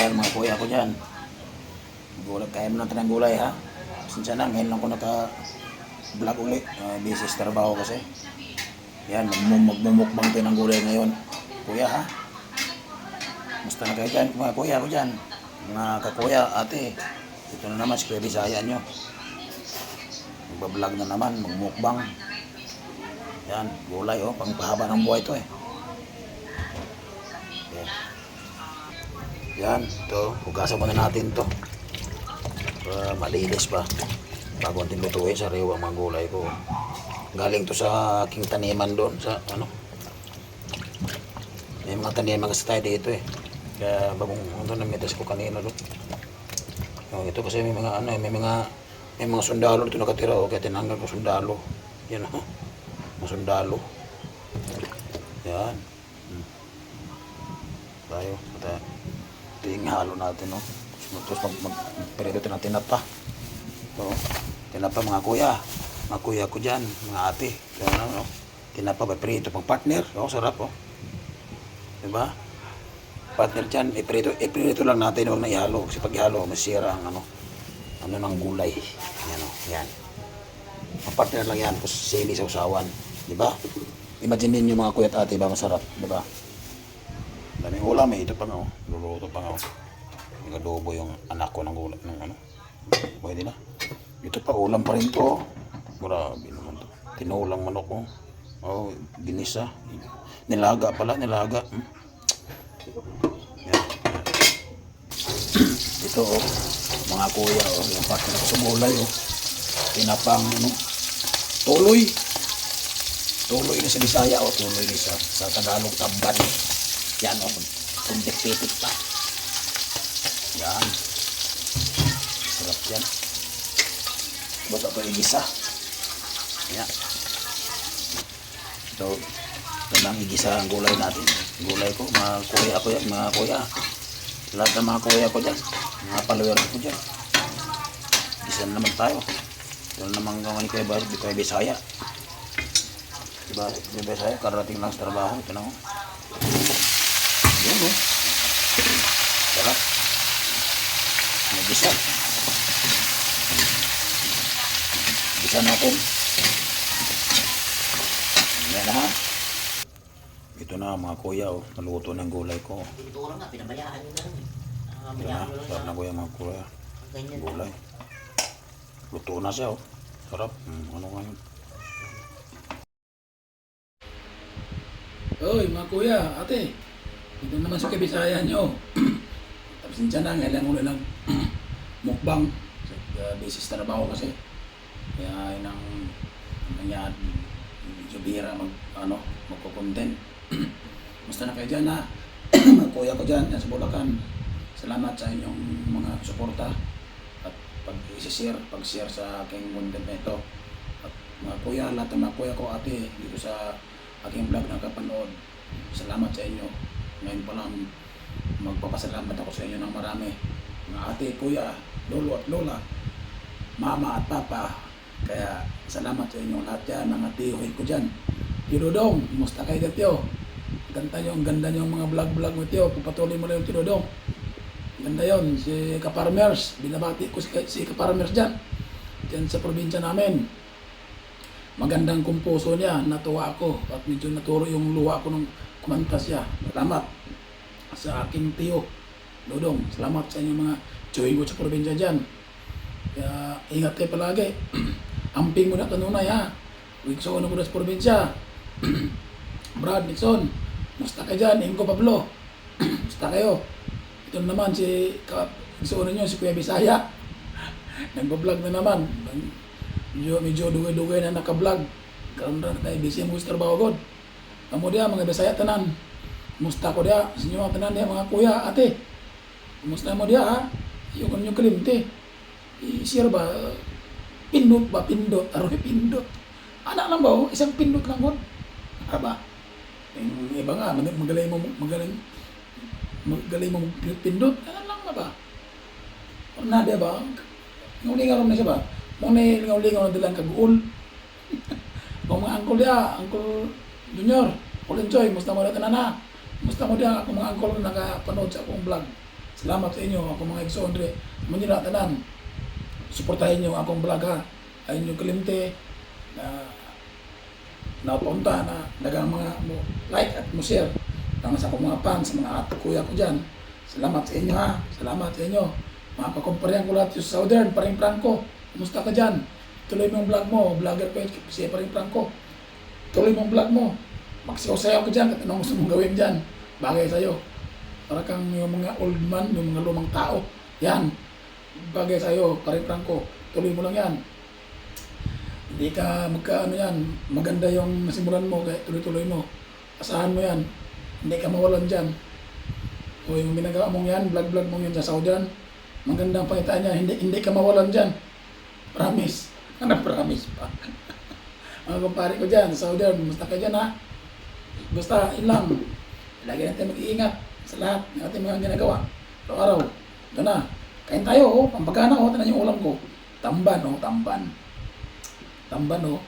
Yan mga kuya ko dyan. Gulay, kaya mo natin ng gulay ha. Sinsya na, ngayon lang ko naka-vlog ulit. Busy sa trabaho kasi. Yan, magmumukbang tayo ng gulay ngayon. Kuya ha. Musta na kayo dyan mga kuya ko dyan. Mga kakuya, ate. Ito na naman si Kuya Bisaya nyo. Magbablog na naman, magmukbang. Yan, gulay oh, pangpahaba ng buhay ito eh. Yan, ito, hugasan muna natin ito. Para malinis pa. Bago natin lutuin sa riwa mga gulay ko. Galing to sa aking taniman doon sa ano. May mga taniman kasi tayo dito eh. Kaya bagong ano namitas ko kanina doon. Oh, ito kasi may mga ano, may mga sundalo dito nakatira oh, kaya tinanggal ko sundalo. Yan oh. Mga sundalo. Yan. Tayo, ito yung halo natin no. Tapos magperito ito ng tinapa. So, tinapa mga kuya. Mga kuya ko dyan, mga ate. Yan, no? Tinapa ba perito pang partner. Oh, sarap oh. Diba? Partner dyan, iprito lang natin, huwag na ihalo. Kasi pag ihalo, masira ang ano ng gulay. Yan o, yan. Ang partner lang yan, tapos sili sa usawan. Diba? Imagine ninyo mga kuya at ate, ba masarap, diba? Daming ulam eh, ito pa nga o. Luluto pa nga o. Nag-adobo yung anak ko ng gulay, ng ano. Pwede na. Ito pa, ulam pa rin to. Grabe naman to. Tinulang manok ko. Oh, ginisa. Nilaga pala, nilaga. Yan. Ito oh, mga kuya oh, yung partner ko sa gulay oh. Tinapang ano, tuloy. Tuloy na sa Bisaya oh, tuloy na sa Tagalog tamban. Yan oh, kundik-pitik pa. Yan. Sarap yan. Basta pa igisa. Yan. So, ito lang igisa ang gulay natin. Gulay ko, mga kuya ko yan, mga kuya. Lahat ng mga kuya ko dyan. Mga followers ko dyan. Isa na naman tayo. Ito naman gawa ni Kuya Bisaya. Diba, Kuya Bisaya, karating lang sa trabaho. Ito na mo. Ayan o. Sarap. Nagisa. Gisa natin. Ayan ha. Ito na mga kuya oh, naluto ng gulay ko. Ito lang nga, pinabayaan nyo na lang eh. Ito na, sarap na kuya mga kuya. Gulay. Luto na siya oh. Sarap. Ano nga yun? Oy mga kuya, ate. Ito naman sa Bisaya nyo. Tapos dyan na, ngayon lang ulit ng mukbang. Busy sa trabaho kasi. Kaya yun ang nangyari. Medyo bihira magko-content. Basta na kayo dyan ha. Mga kuya ko dyan sa Bulacan. Salamat sa inyong mga suporta at pag-share sa aking content na ito. At mga kuya, lahat ng mga kuya ko ate dito sa aking vlog na kapanood. Salamat sa inyo. Ngayon pa lang magpapasalamat ako sa inyo ng marami. Mga ate, kuya, lolo at lola, mama at papa. Kaya salamat sa inyo lahat yan, mga tiyuhin ko dyan. Tiyo Dodong, musta kayo dito? Ang ganda nyo mga vlog-vlog mo tiyo. Pupatuloy mo lang yung Tiyo Dodong. Ganda yun, si Kaparmers. Binabati ko si Kaparmers dyan. Dyan sa probinsya namin. Magandang kumpuso niya, natuwa ako. At medyo naturo yung luha ko nung kumanta siya. Salamat sa aking tiyo Dodong. Salamat sa inyo mga tiyuhin ko sa probinsya dyan. Kaya ingat kayo palagi. Amping mo na kanunay ha. Nixon ako na sa probinsya. Brad, Nixon. Musta ka dyan? Ingo Pablo. Musta kayo? Ito naman si Nixon nyo, si Kuya Bisaya. Nagbablog na naman. Medyo dugay-dugay na naka-vlog. Karoon na tayo busy mo sa trabaho god. Kamu dia mga Bisaya tanan. Musta ko dia? Sinyo ang tanan dia mga kuya, ate. Musta mo dia ha? Yung kalimte. I-share ba? Pindot ba? Pindot. Aroy pindot. Anak lang ba? Isang pindot lang ko. Aba. Yung iba nga, magaling mo pindot. Ano lang ba? Na dia ba? Ngulingaw na siya ba? Muna lingaw-lingaw na dilang kaguol. Kung mga angkol dia, Angkol Junior, Angkol Enjoy, musta mo na tanana? Musta mo dia? Kung mga angkol na nakapanood sa akong vlog. Salamat sa inyo, ako mga Exondre. Manila tanan. Suportahin niyo akong vlog ha. Ayun yung kalimte na napunta na dagang mga mo like at mo share. Ang sa akong mga fans, mga ato kuya ko dyan. Salamat sa inyo ha. Salamat sa inyo. Mga kakumparihan ko lahat yung Southern, Paring Franco. Kumusta ka dyan? Tuloy mo yung vlog mo. Vlogger ko si Paring Franco. Tuloy mo yung vlog mo. Magsayaw ko dyan. Kung anong gusto mong gawin dyan. Bagay sa'yo. Para kang yung mga old man, yung mga lumang tao. Yan. Bagay sa'yo, Paring Franco. Tuloy mo lang yan. Hindi ka magkaano yan. Maganda yung nasimulan mo. Kaya tuloy-tuloy mo. Asahan mo yan. Hindi ka mawalan dyan. O yung ginagawa mong yan, vlog-vlog mong yan sa Southern. Magandang pakitaan niya. Hindi ka mawalan dyan. Promise. Ano promise pa? Mga kumpare ko dyan, sa Southern. Basta ka dyan ha. Basta ilang. Lagi natin mag-iingat sa lahat ng ating mga ginagawa. Araw-araw. Ito na. Kain tayo, oh. Pampagana, oh. Tanan yung ulam ko. Tamban, oh. Tamban. Tamban, oh.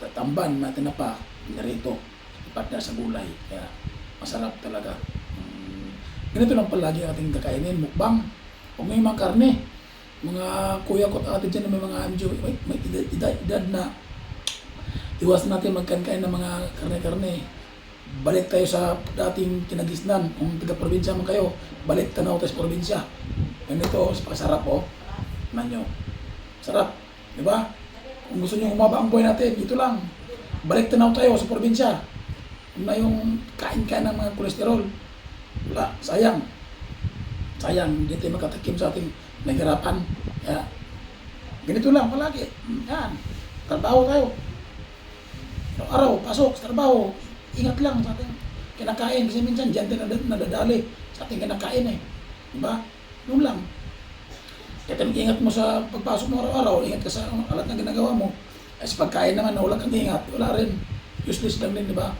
Tamban natin na pa. Narito. Partner sa gulay. Kaya masarap talaga. Ganito lang palagi ating kakainin. Mukbang. Kung may mga karne. Mga kuya ko at ate dyan na may mga may edad na iwasan natin magkain ng mga karne-karne. Balik tayo sa dating kinagisnan. Kung taga-probinsya man kayo, balik tanaw tayo sa probinsya. Ganito, pasarap po. Tignan nyo. Sarap. Di ba? Kung gusto nyo humaba ang buhay natin, ito lang. Balik tanaw tayo sa probinsya. Kung na yung kain-kain ng mga kolesterol. Wala. Sayang. Sayang. Hindi tayo makatakim sa ating naghirapan. Kaya, ganito lang palagi. Yan. Trabaho tayo. Araw, pasok sa trabaho. Ingat lang sa ating kinakain kasi minsan dyan din nadadali sa ating kinakain eh. Diba? Yun lang. Kaya ingat mo sa pagpasok mo araw-araw, ingat ka sa alat na ginagawa mo. Ay sa pagkain naman na wala kang ingat, wala rin. Useless lang din, diba?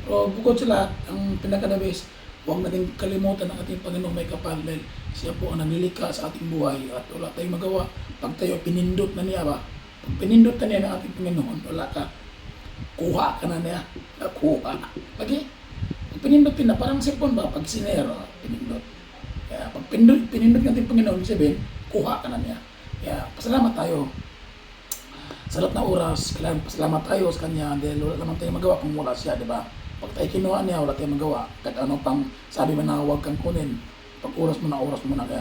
Pero bukod sa lahat, ang pinaka-the-best, huwag natin kalimutan ng ating Panginoon may kapal dahil siya po ang naglilika sa ating buhay at wala tayong magawa. Pag tayo pinindot na niya ba? Pag pinindot na niya ng ating Panginoon, wala ka. Kuha ka na niya. Nakuha. Lagi. Pag pinindot na, parang cellphone ba? Pag sinero, pinindot. Kaya pag pinindot natin Panginoon, sabihin, kuha ka na niya. Kaya pasalamat tayo. Sa lahat na oras, kailangan pasalamat tayo sa Kanya dahil wala naman tayong magawa kung wala siya, di ba? Pag tayo kinuha niya, wala tayong magawa. Kahit ano pang sabi mo na huwag kang kunin. Pag oras mo na. Kaya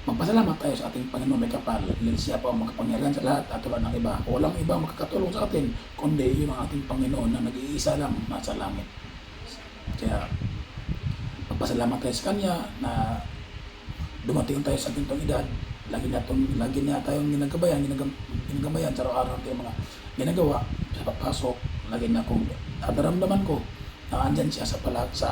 magpasalamat tayo sa ating Panginoon may kapal. Dahil siya po ang makapangyarihan sa lahat at wala ng iba. Walang iba makakatulong sa atin, kundi yun ang ating Panginoon na nag-iisa lang nasa langit. Kaya magpasalamat tayo sa Kanya na dumating tayo sa gintong edad. Lagi niya tayong ginagabayan sa araw-araw tayong mga ginagawa sa pagpasok. Lagi na akong naramdaman ko na andyan siya sa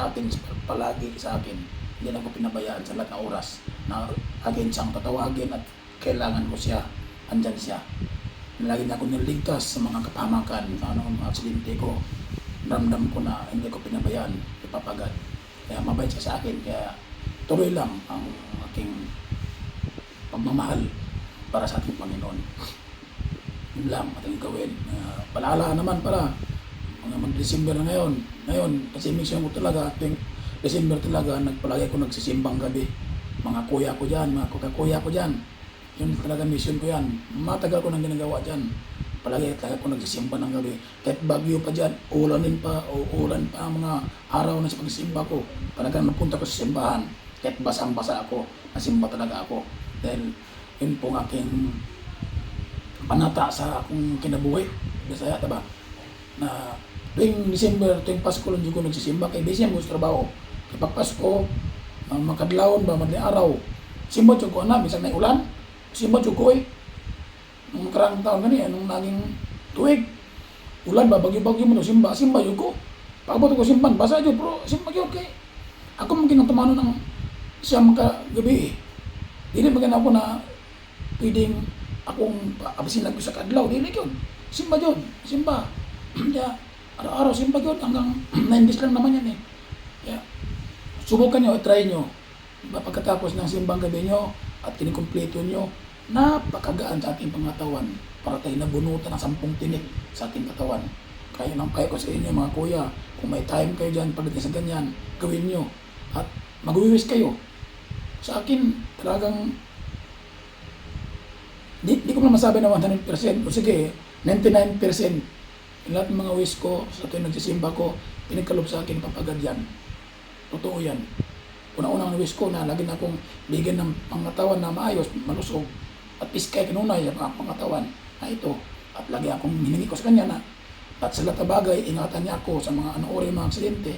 atin, palagi sa akin. Hindi na ko pinabayaan sa lahat ng oras na akin siyang tatawagin at kailangan ko siya. Andyan siya. Lagi na ako niligtas sa mga kapamakan, mga aksidente ko. Ramdam ko na hindi ko pinabayaan, ipapagad. Kaya mabait siya sa akin. Kaya tuloy lang ang aking pagmamahal para sa ating Panginoon. Yun lang ating gawin. Palaala naman para mga mag-December na ngayon. Ngayon, kasi mission ko talaga, ating December talaga, palagi ko nagsisimbang gabi. Mga kuya ko dyan, mga kuya ko dyan. Yun talaga mission ko yan. Matagal ko nang ginagawa dyan. Palagi talaga ko nagsisimba ng gabi. Kahit bagyo pa dyan, ulan pa ang mga araw na sa pagsimba ko. Talagang napunta ko sa simbahan. Kahit basang-basa ako, nasimba talaga ako. Dahil yun po ang aking panata sa akong kinabuhi. Bisaya, diba? Na tuwing December, tuwing Pasko lang ko nagsisimba. Kaya busy mo sa trabaho. Kapag Pasko, makadlawon ba, madali araw. Simba dyan ko na, minsan na ulan. Simba dyan ko eh. Nung karang taon ganyan, nung naging tuwig. Ulan ba, bagyo-bagyo mo no, simba dyan ko. Pagabot ko simban, basa dyan, pero simba dyan okay. Ako maging ang tumano ng siyang gabi eh. Dili maging ako na pwedeng akong abisin ko sa kadlaw. Dili yun. Simba dyan, simba. Kaya araw-araw simba dyan, hanggang 9 days lang naman yan eh. Kaya subukan nyo, try nyo. Pagkatapos ng simbang gabi nyo at kinikumpleto nyo, napakagaan sa ating pangatawan para tayo nabunutan ng 10 tinik sa ating katawan. Kaya nang payo ko sa inyo mga kuya, kung may time kayo dyan pagdating sa ganyan, gawin nyo. At mag-wiwis kayo. Sa akin, talagang di ko naman masabi na 100%. O sige, 99%. Lahat ng mga wish ko, sa tuwing nagsisimba ko, pinagkalob sa akin, papagad yan. Totoo yan. Una-unang wish ko na lagi na akong bigyan ng pangatawan na maayos, malusog, at iskay kanunay ang pangatawan na ito. At lagi akong hiningi ko sa kanya na at sa lahat ng bagay, ingatan niya ako sa mga uri mga aksidente.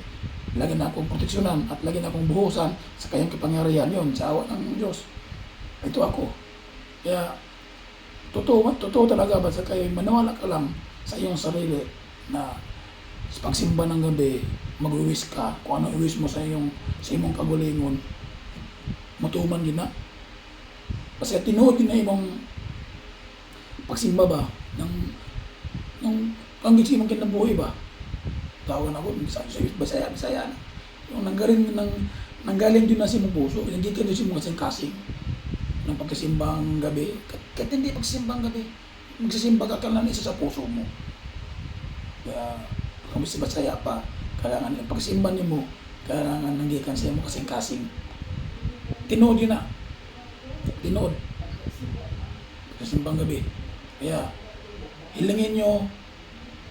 Lagi na akong proteksyonan at lagi na akong buhusan sa kanyang kapangyarihan yon sa awa ng Diyos. Ito ako. Kaya, totoo talaga ba sa kayo, maniwala ka lang sa iyong sarili na sa pagsimba ng gabi, mag-wish ka kung ano i-wish mo sa imong kagulingon, matuman yun na. Kasi tinuod yun na imong pagsimba ba ng panggit sa imong kinabuhi ba. Tawan ako, Bisaya na. Yung nanggaling din na sa imong puso, nagiging din sa imong kasing-kasing ng pagkasimbang gabi. Kahit hindi pagsimbang gabi, magsisimba ka lang isa sa puso mo. Kaya, kung si Bisaya pa, kailangan yung pagsimba mo, kailangan nanggikan sa imong kasing-kasing. Tinood yun na. Tinood. Pagkasimbang gabi. Kaya, hilingin nyo,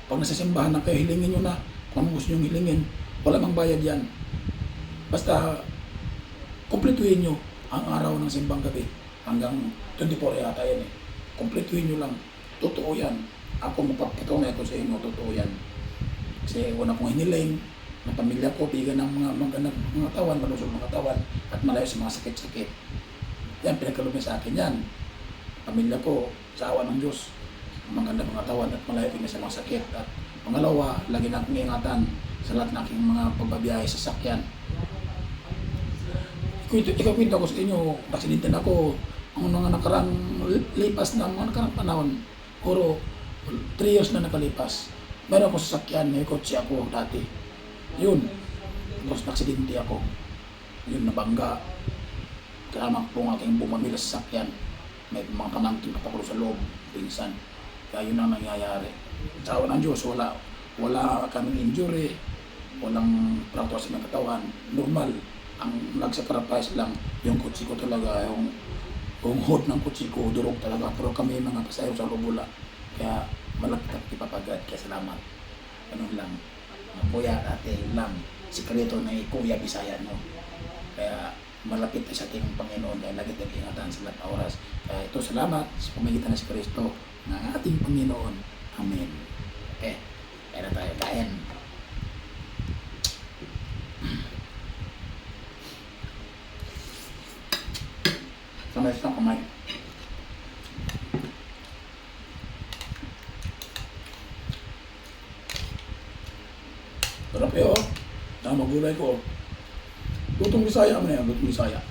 pag nasa simbahan na kayo, hilingin nyo na kung ano gusto nyo hilingin. Wala mang bayad yan. Basta, kumpletuhin nyo ang araw ng simbang gabi. Hanggang 24 yata yan eh. Kumpletuhin nyo lang. Totoo yan. Ako mapapatunay ko sa inyo, totoo yan. Kasi una kong hiniling ng pamilya ko, bigan ng mga tawan, malusog mga tawan, at malayo sa mga sakit-sakit. Yan, pinagkaloob niya sa akin yan. Pamilya ko, sa awa ng Diyos, magandang mga tawan at malayo kami sa mga sakit. At pangalawa, lagi na akong ingatan sa lahat ng aking mga pagbabiyahe sa sakyan. Ikakwento ko sa inyo, aksidente na ako ang mga nakarang lipas na mga nakarang panahon. Puro 3 years na nakalipas. Meron ako sa sakyan, may kotse ako dati. Yun, tapos naksidente ako. Yun, nabangga. Kasama po ang aking bumamila sa sakyan. May mga kamangking kapakulo sa loob, pinsan. Kaya yun ang nangyayari. Sa awa ng Diyos, wala kaming injury, walang fracture sa mga katawan. Normal. Ang nagsacrifice lang, yung kutsi ko talaga, yung hood ng kutsi ko, durog talaga. Pero kami mga pasayro sa lubula. Kaya malapit at ipapagad. Kaya salamat. Ganun lang. Kuya, ate lang. Sikreto na Kuya Bisaya, no? Kaya malapit sa ating Panginoon. Kaya lagi tayong ingatan sa lahat ng oras. Kaya ito, salamat sa pamagitan ng si Kristo ng ating Panginoon. Amen. Okay. Kaya na tayo. Kain. Kamay sa kamay. Sarap yun. Tama gulay ko. Lutong Bisaya mo na yan. Lutong Bisaya.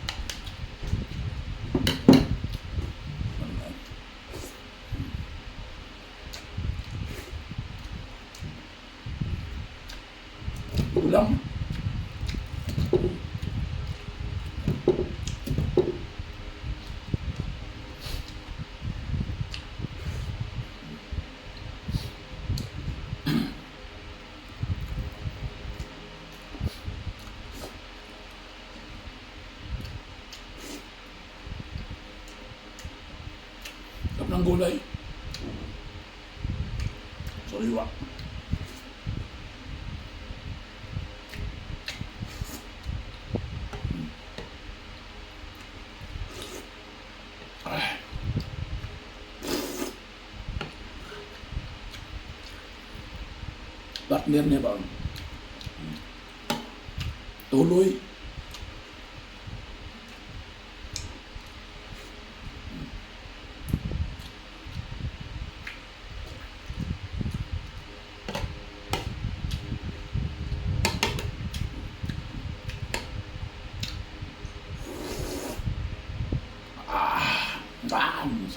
Ulam. Sarap ng gulay. Sariwa. Partner niya ba? Tuloy.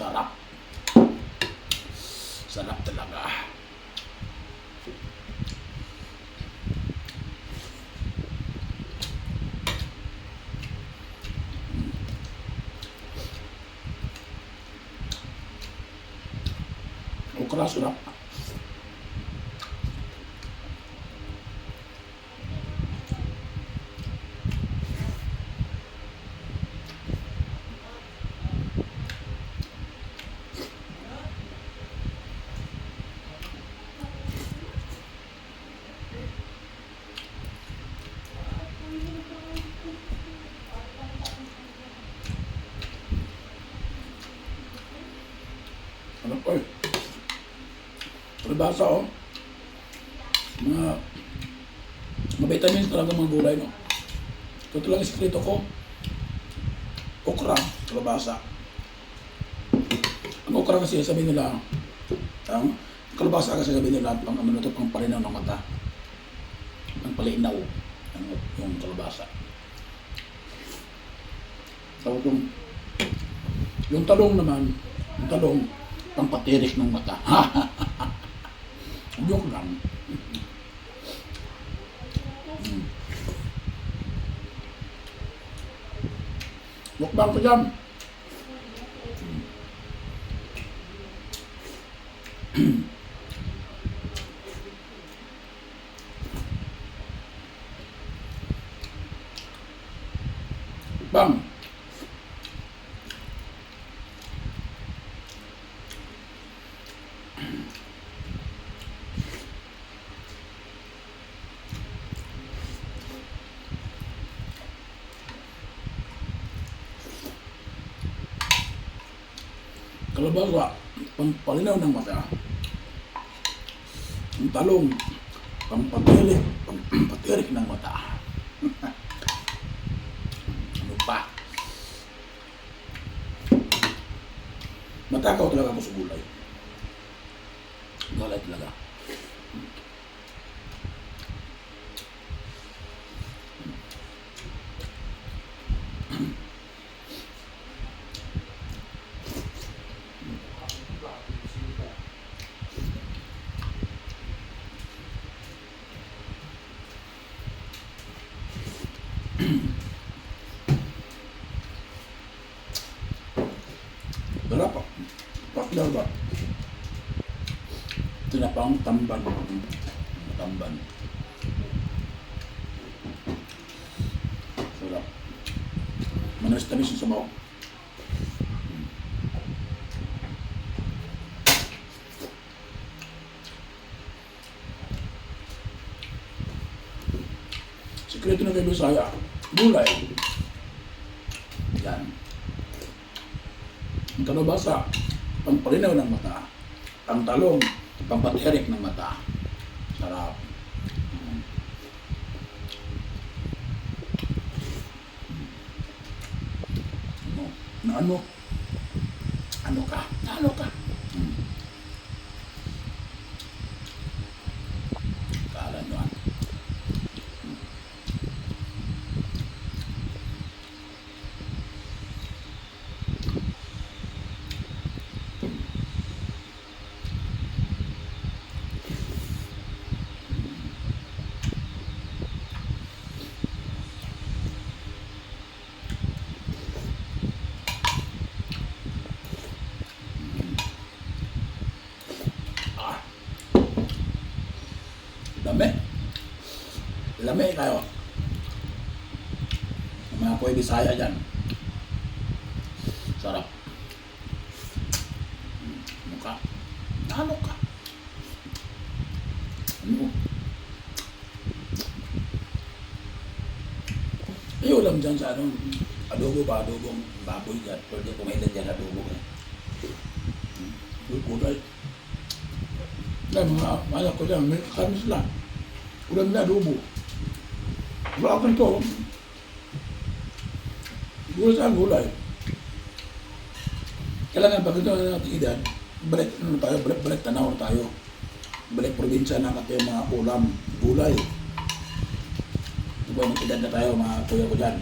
Sarap. Sarap talaga. Okra, sarap. kalabasa, oh. Mga vitamins talaga mga gulay, no? Ito talaga yung sekreto ko. Okra, kalabasa. Ang okra kasi sabi nila, ang kalabasa kasi sabi nila, pang ano to, pang palinaw ng mata. Ang palinaw yung kalabasa. Tapos yung talong naman, yung talong, pang patirik ng mata. Joke lang. Mukbang ko dyan. Mukbang. Kalabasa, pampalinaw ng mata. Ang talong, pampatirik ng mata. Ano pa? Matakaw talaga ako sa gulay. Gulay talaga. Sarap. Pakdaw ba? Tinapang tamban. Tamban. Sarap. Manas-tamis yung sabaw. Sikreto na kay Bisaya. Gulay. Yan. Ang kalabasa, pampalinaw ng mata. Ang talong, pampatirik ng mata. Sarap. Ano? Ano ka? Ano ka? Kala nyo ah. Lami. Lami kayo. Ang mga kuya Bisaya dyan. Sarap. Ano ka? Ano ka? Ano? Ay, ulam dyan sa ano, adobo ba? Adobong baboy dyan. Pwede kumain dyan adobo. Kulay. Mga anak ko dyan, may kami sila. Ulam na adobo. Wala ka ito. Gulay sa gulay. Kailangan pag ito na natin edad, balik tayo, balik tanaw tayo. Balik probinsya na natin mga ulam, gulay. Diba mag edad na tayo mga kuya ko dyan.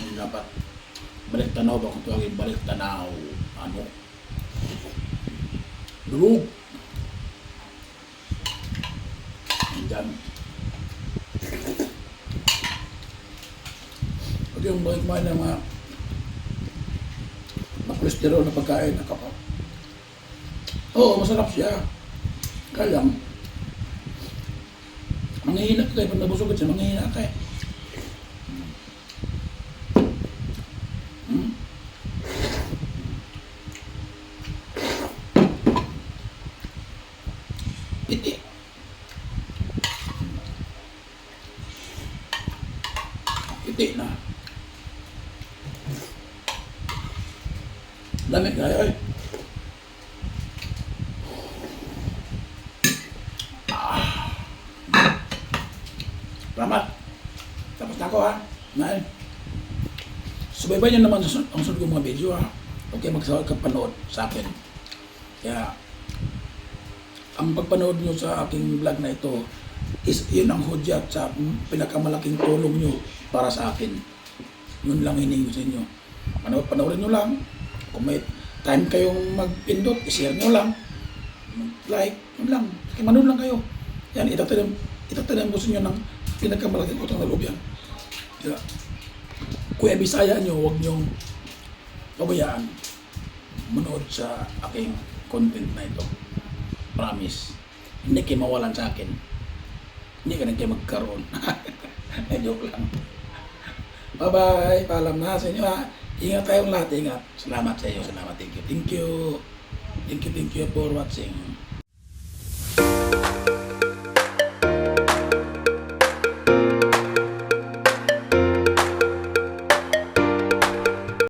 Yung dapat balik tanaw ba kung tuwagin balik tanaw. Ano? Dulog. Diyan. Pag yung kumain ng mga cholesterol na pagkain na kapag. Oo, masarap siya. Kaya lang, manghihina ka pag nabusog siya, manghihina ka Piti. Piti na. Lamig kayo eh. subaybayan nyo naman ang sunod kong mga video ha. Huwag kayo magsawag kapanood sa akin. Kaya, ang pagpanood nyo sa aking vlog na ito is yun ang hudyat sa pinakamalaking tulong nyo para sa akin. Yun lang hiningi ko sa inyo. Panoorin nyo lang. Kung may time kayong magpindot, i-share nyo lang. Like, yun lang. Kaya manood lang kayo. Yan, itatanim ko sa inyo ng pinakamalaking utang na loob yan. Kaya, Kuya Bisaya nyo, huwag nyong pabayaan manood sa aking content na ito. Promise. Hindi kayo mawalan sa akin. Hindi ka na kayo magkaroon. Joke lang. Bye-bye. Paalam na sa inyo ha. Ingat tayong lahat. Ingat. Salamat sa inyo. Salamat. Thank you. Thank you. Thank you for watching.